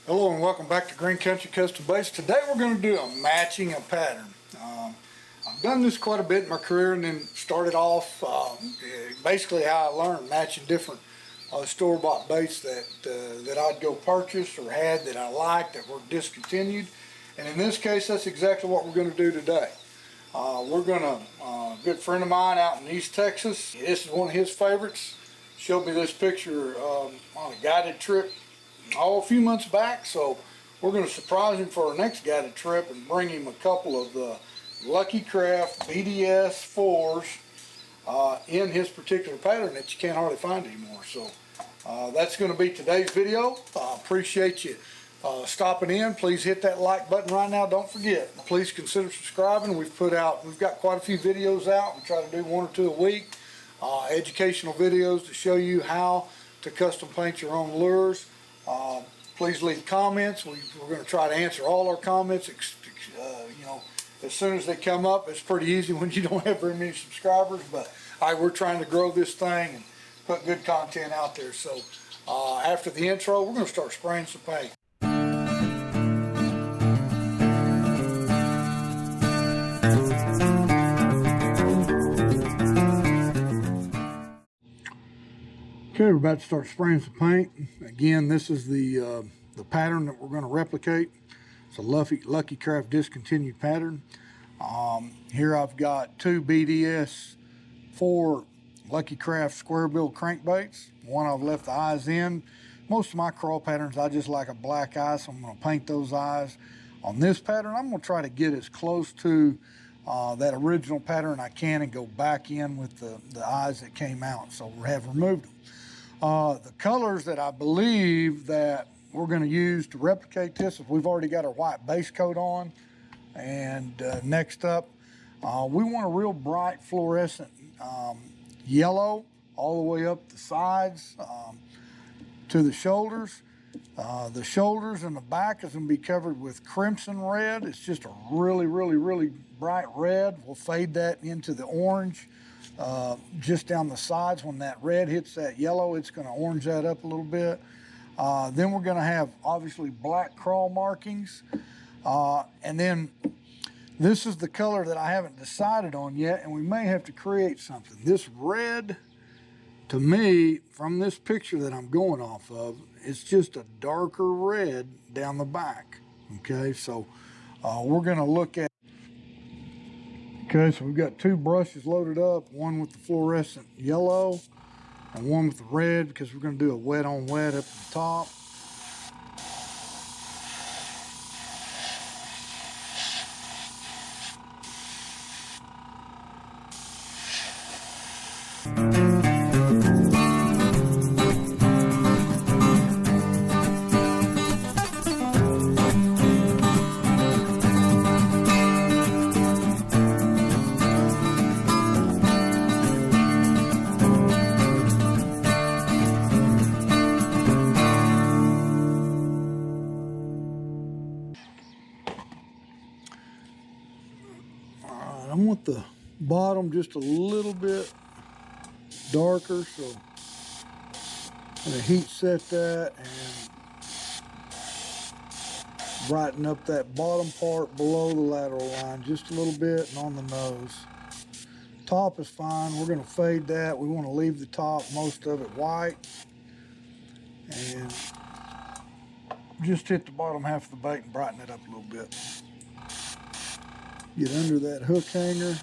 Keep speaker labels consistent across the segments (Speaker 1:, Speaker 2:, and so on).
Speaker 1: Hello and welcome back to Green Country Custom Baits. Today we're going to do a matching a pattern. I've done this quite a bit in my career, and then started off basically how I learned matching different store-bought baits that I'd go purchase or had that I liked that were discontinued. And in this case, that's exactly what we're going to do today. We're going to, a good friend of mine out in East Texas, this is one of his favorites, showed me this picture on a guided trip a few months back, so we're going to surprise him for our next guided trip and bring him a couple of the Lucky Craft BDS 4s in his particular pattern that you can't hardly find anymore. So that's going to be today's video. Appreciate you stopping in. Please hit that like button right now. Don't forget, please consider subscribing. We've got quite a few videos out. We try to do 1 or 2 a week, educational videos to show you how to custom paint your own lures. Please leave comments. We're going to try to answer all our comments, as soon as they come up. It's pretty easy when you don't have very many subscribers, but we're trying to grow this thing and put good content out there. So after the intro, we're going to start spraying some paint. Okay, we're about to start spraying some paint. Again, this is the pattern that we're going to replicate. It's a Lucky Craft discontinued pattern. Here I've got 2 BDS 4 Lucky Craft square bill crankbaits. One I've left the eyes in. Most of my crawl patterns, I just like a black eye, so I'm going to paint those eyes. On this pattern, I'm going to try to get as close to that original pattern I can and go back in with the eyes that came out, so we have removed them. The colors that I believe that we're going to use to replicate this, if we've already got our white base coat on, and next up, we want a real bright fluorescent yellow all the way up the sides to the shoulders. The shoulders and the back is going to be covered with crimson red. It's just a really, really, really bright red. We'll fade that into the orange just down the sides. When that red hits that yellow, it's going to orange that up a little bit. Then we're going to have obviously black crawl markings, and then this is the color that I haven't decided on yet, and we may have to create something. This red, to me, from this picture that I'm going off of, it's just a darker red down the back. Okay, so we're going to look at. Okay, so we've got 2 brushes loaded up, one with the fluorescent yellow and one with the red, because we're going to do a wet on wet up at the top. I want the bottom just a little bit darker, so I'm going to heat set that and brighten up that bottom part below the lateral line just a little bit, and on the nose. Top is fine. We're going to fade that. We want to leave the top, most of it white, and just hit the bottom half of the bait and brighten it up a little bit. Get under that hook hanger.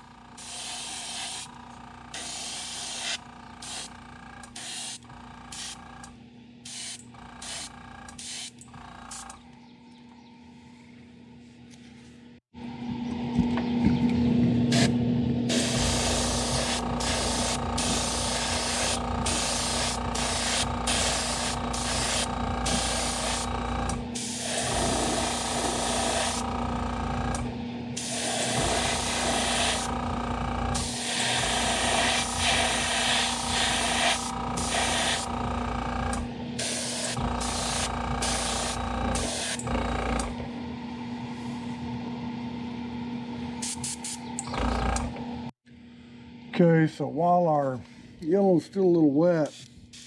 Speaker 1: Okay, so while our yellow's still a little wet,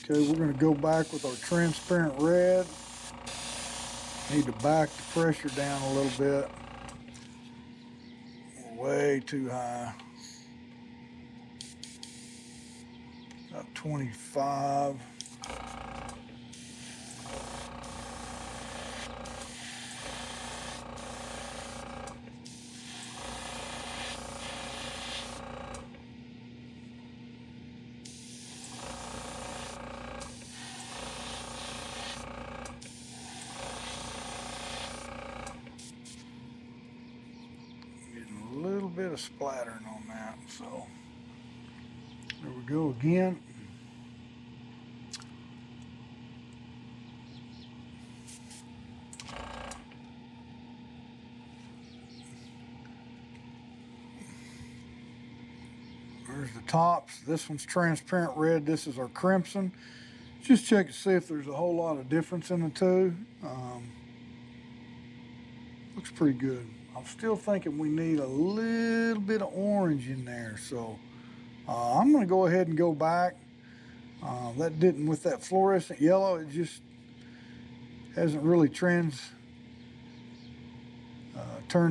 Speaker 1: okay, we're going to go back with our transparent red Need to back the pressure down a little bit. Way too high. About 25. Bit of splattering on that, so there we go again. There's the tops. This one's transparent red. This is our crimson. Just check to see if there's a whole lot of difference in the two. Looks pretty good. I'm still thinking we need a little bit of orange in there, so I'm going to go ahead and go back. That didn't, with that fluorescent yellow, it just hasn't really turned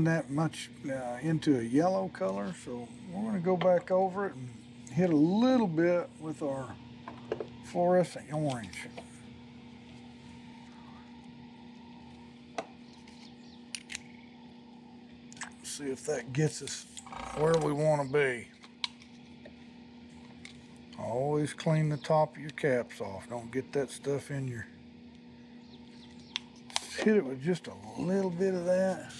Speaker 1: that much into a yellow color, so we're going to go back over it and hit a little bit with our fluorescent orange. See if that gets us where we want to be. Always clean the top of your caps off. Don't get that stuff in your... Just hit it with just a little bit of that.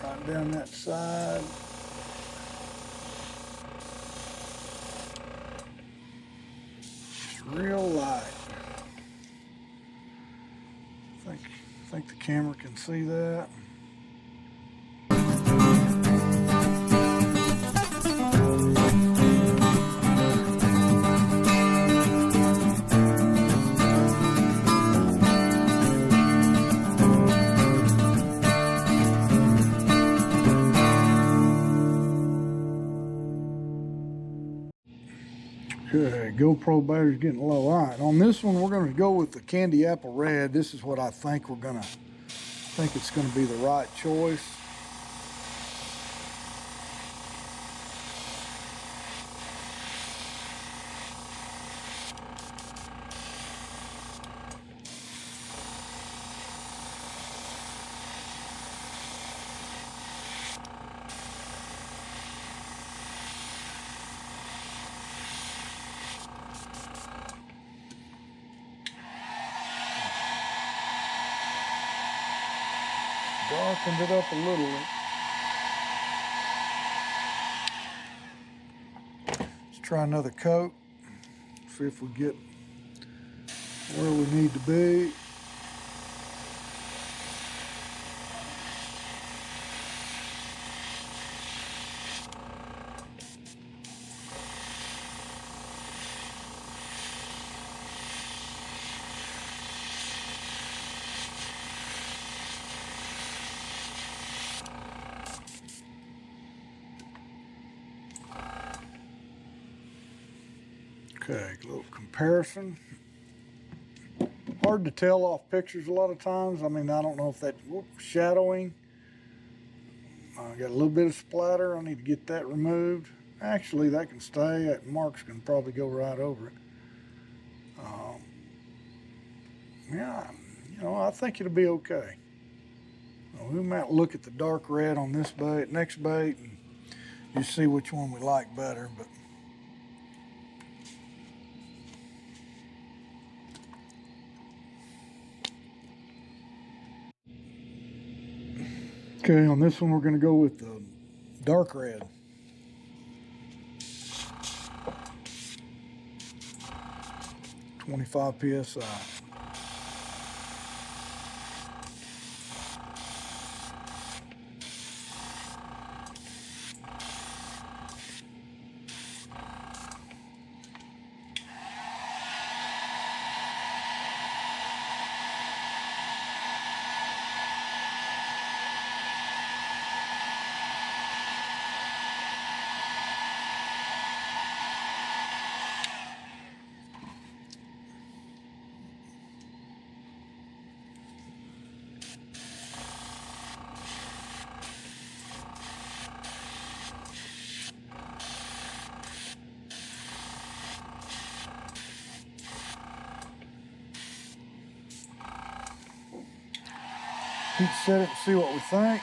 Speaker 1: Right down that side. Just real light. I think the camera can see that. Okay, GoPro battery's getting low. All right, on this one, we're going to go with the candy apple red. This is what I think it's going to be the right choice. Darkened it up a little. Let's try another coat. See if we get where we need to be. Okay, a little comparison. Hard to tell off pictures a lot of times. I mean, I don't know if that's shadowing. I got a little bit of splatter. I need to get that removed. Actually, that can stay. That marks can probably go right over it. Yeah, you know, I think it'll be okay. Well, we might look at the dark red on this bait, next bait, and just see which one we like better. But okay, on this one we're going to go with the dark red. .25 psi. heat set it and see what we think.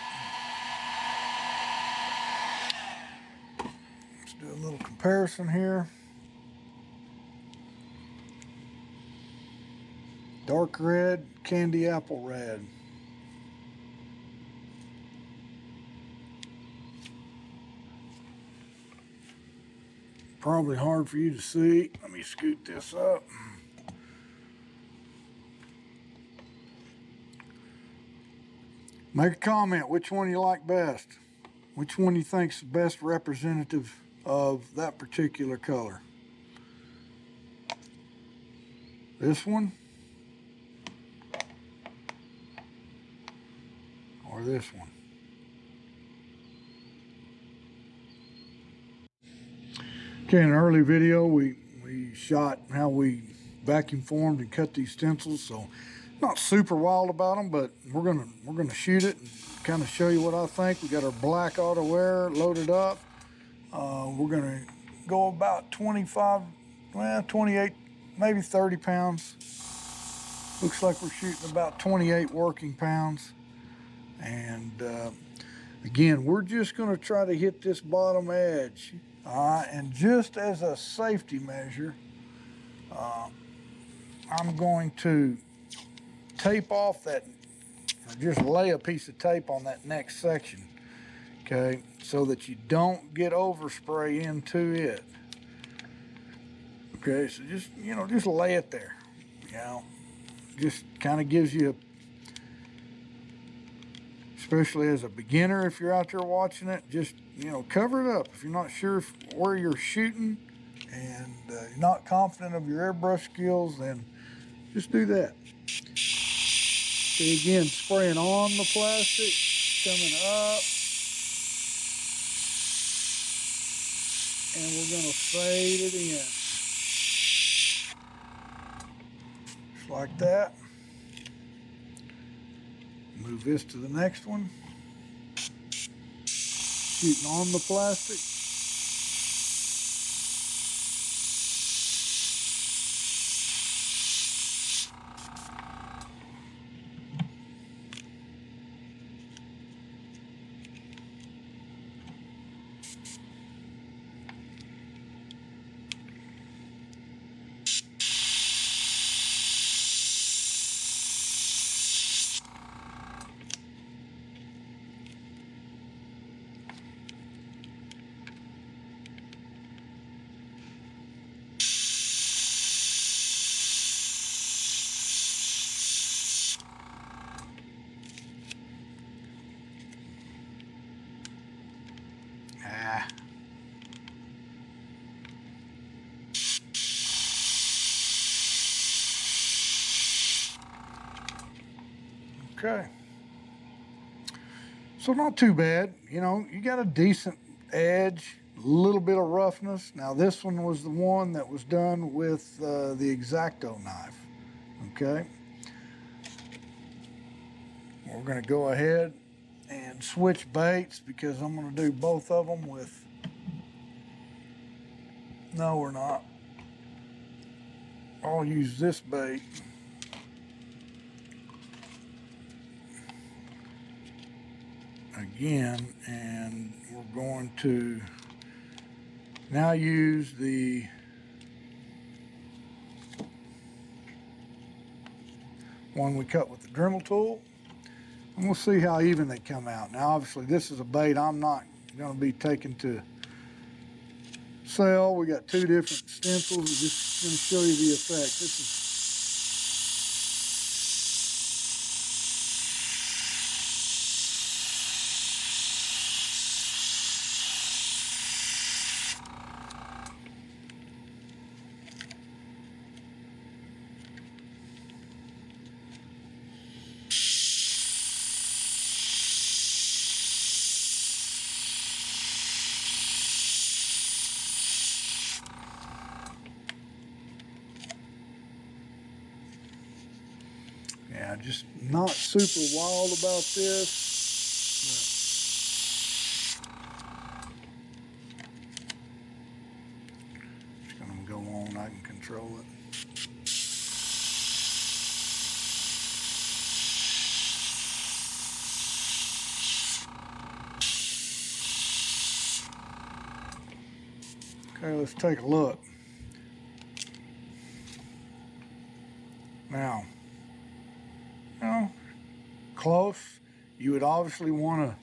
Speaker 1: Let's do a little comparison here. Dark red, candy apple red. Probably hard for you to see. Let me scoot this up. Make a comment, which one you like best? Which one you think's the best representative of that particular color? This one? Or this one? Okay, in an early video, we shot how we vacuum formed and cut these stencils, so not super wild about them, but we're gonna shoot it and kind of show you what I think. We got our black auto wear loaded up. We're gonna go about 25, well, 28, maybe 30 pounds. Looks like we're shooting about 28 working pounds. And again, we're just gonna try to hit this bottom edge. And just as a safety measure, I'm going to tape off that, or just lay a piece of tape on that next section, okay, so that you don't get overspray into it. Okay, so just, you know, just lay it there, you know, just kind of gives you, especially as a beginner, if you're out there watching it, just, you know, cover it up. If you're not sure where you're shooting and you're not confident of your airbrush skills, then just do that. Okay, again, spraying on the plastic, coming up, and we're gonna fade it in. Just like that. Move this to the next one. Shooting on the plastic. Okay. So not too bad. You know, you got a decent edge, a little bit of roughness. Now this one was the one that was done with the X-Acto knife. Okay. We're going to go ahead and switch baits because I'm going to do both of them with, no, we're not. I'll use this bait. Again, and we're going to now use the one we cut with the Dremel tool, and we'll see how even they come out. Now obviously this is a bait I'm not going to be taking to sell. We got two different stencils. We're just going to show you the effect. This is yeah, just not super wild about this. Just gonna go on, I can control it. Okay, let's take a look. Now, close. You would obviously want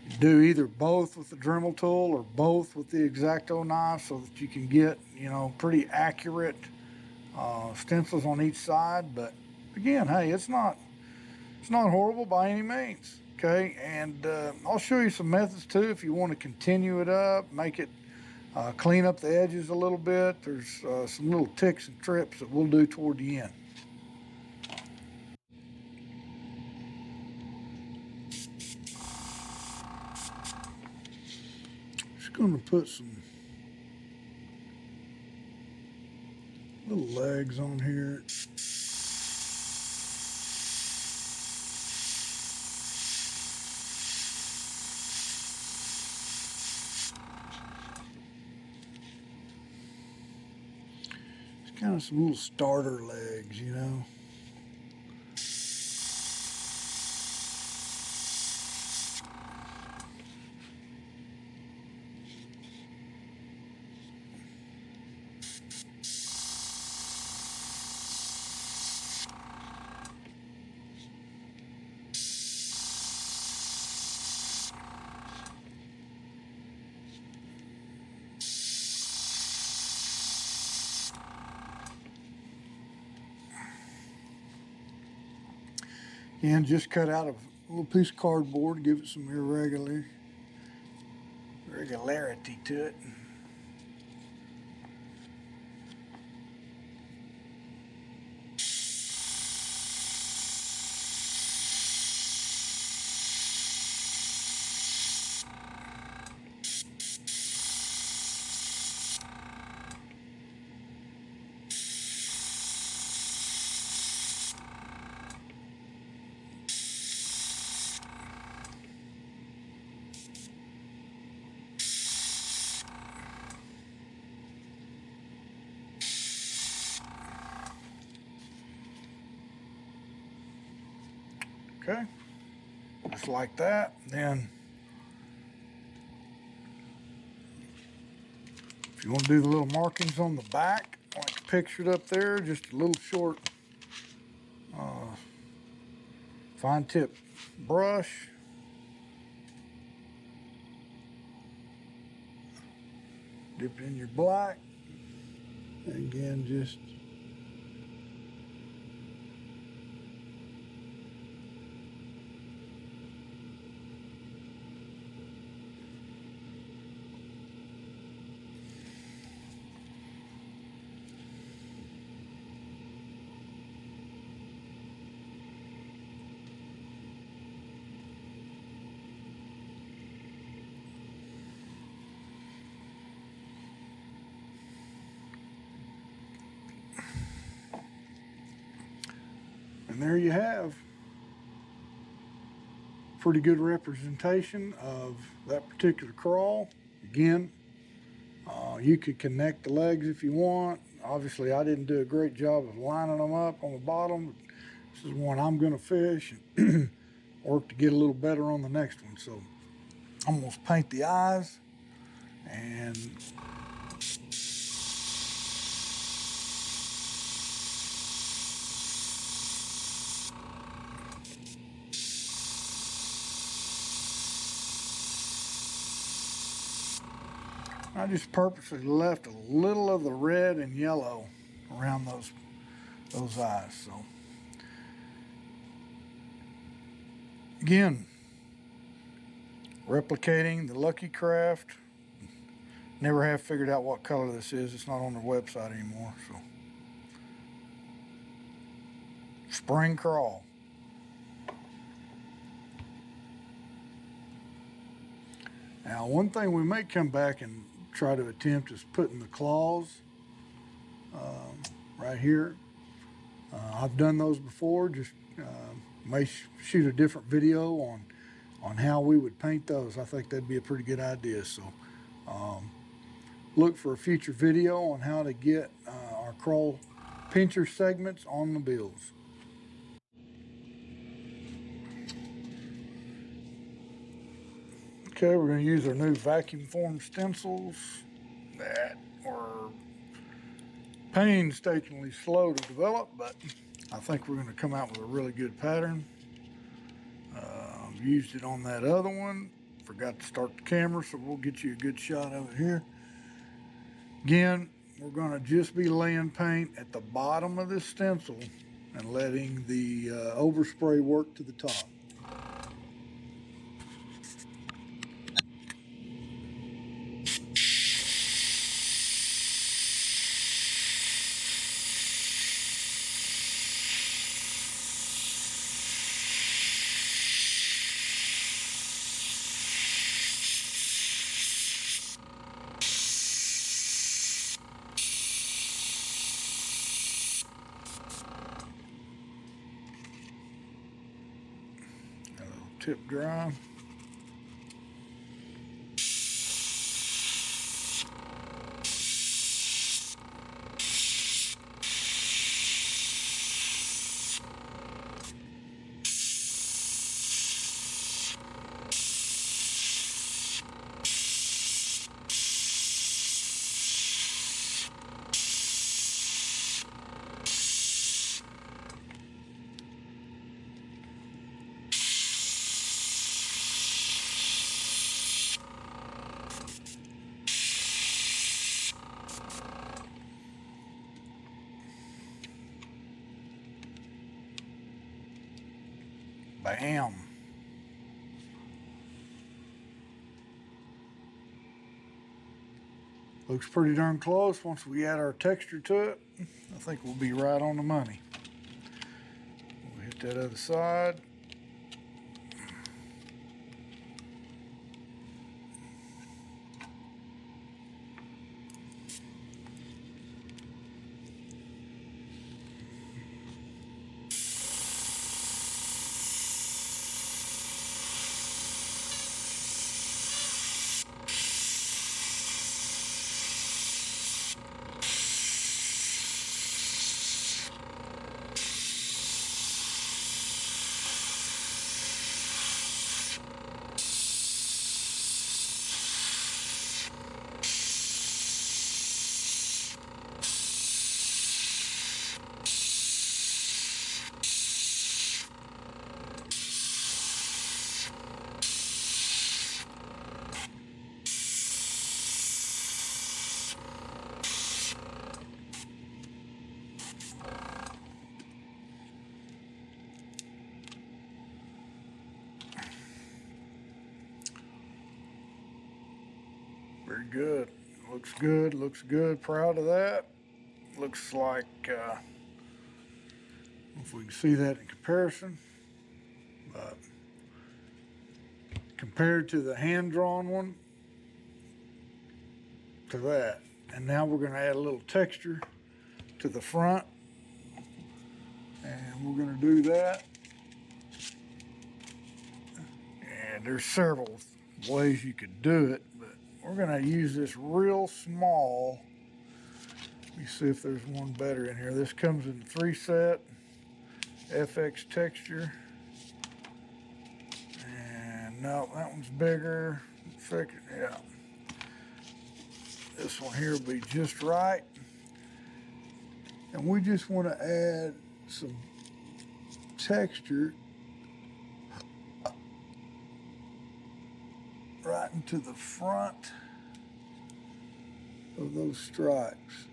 Speaker 1: to do either both with the Dremel tool or both with the X-Acto knife so that you can get, pretty accurate stencils on each side. But again, hey, it's not horrible by any means. Okay, and I'll show you some methods too if you want to continue it up, make it clean up the edges a little bit. There's some little ticks and trips that we'll do toward the end. Just going to put some little legs on here. It's kind of some little starter legs, And just cut out a little piece of cardboard, give it some regularity to it. Okay, just like that. Then if you want to do the little markings on the back, like pictured up there, just a little short fine tip brush. Dip it in your black. And again, just and there you have pretty good representation of that particular crawl. Again, you could connect the legs if you want. Obviously, I didn't do a great job of lining them up on the bottom. This is one I'm going to fish and work to get a little better on the next one. So I'm going to paint the eyes and I just purposely left a little of the red and yellow around those eyes. So again, replicating the Lucky Craft. Never have figured out what color this is. It's not on their website anymore. So spring crawl. Now, one thing we may come back and try to attempt is putting the claws right here. I've done those before. Just may shoot a different video on how we would paint those. I think that'd be a pretty good idea. So look for a future video on how to get our crawl pincher segments on the bills. Okay, we're going to use our new vacuum form stencils. that were painstakingly slow to develop, but I think we're going to come out with a really good pattern. Used it on that other one. Forgot to start the camera, so we'll get you a good shot of it here. Again, we're going to just be laying paint at the bottom of this stencil and letting the overspray work to the top. Tip dry. Bam. Looks pretty darn close. Once we add our texture to it, I think we'll be right on the money. We'll hit that other side. Very good. Looks good, looks good. Proud of that. Looks like, if we can see that in comparison, but compared to the hand-drawn one, to that. And now we're gonna add a little texture to the front. And we're gonna do that. And there's several ways you could do it, but we're gonna use this real small. Let me see if there's one better in here. This comes in 3-set, FX texture. And no, that one's bigger. Yeah. This one here will be just right. And we just want to add some texture right into the front of those stripes.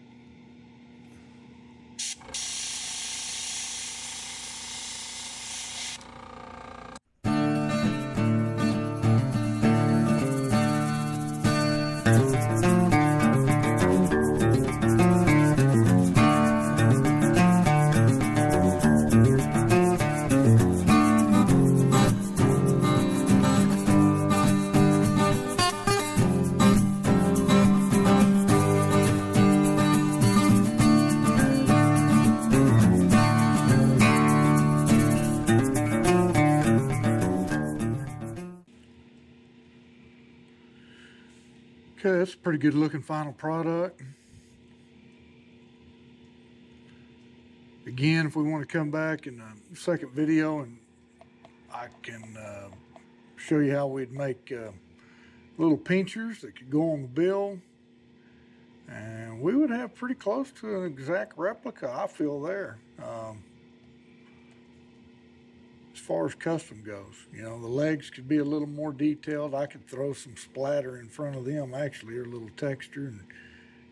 Speaker 1: Okay, that's a pretty good looking final product. Again, if we want to come back in the second video and I can show you how we'd make little pinchers that could go on the bill. And we would have pretty close to an exact replica, I feel, there. As far as custom goes, you know, the legs could be a little more detailed. I could throw some splatter in front of them, actually, or a little texture, and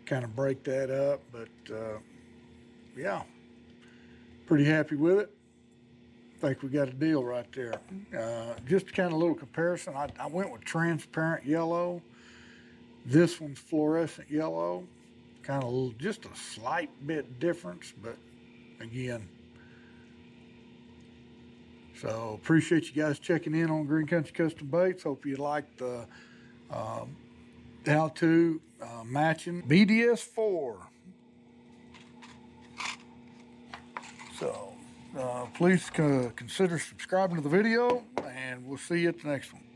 Speaker 1: kind of break that up. But yeah, pretty happy with it. Think we got a deal right there. Just kind of a little comparison. I went with transparent yellow. This one's fluorescent yellow. Kind of just a slight bit difference, but again. So appreciate you guys checking in on Green Country Custom Baits. Hope you liked the how-to matching BDS4. So please consider subscribing to the video, and we'll see you at the next one.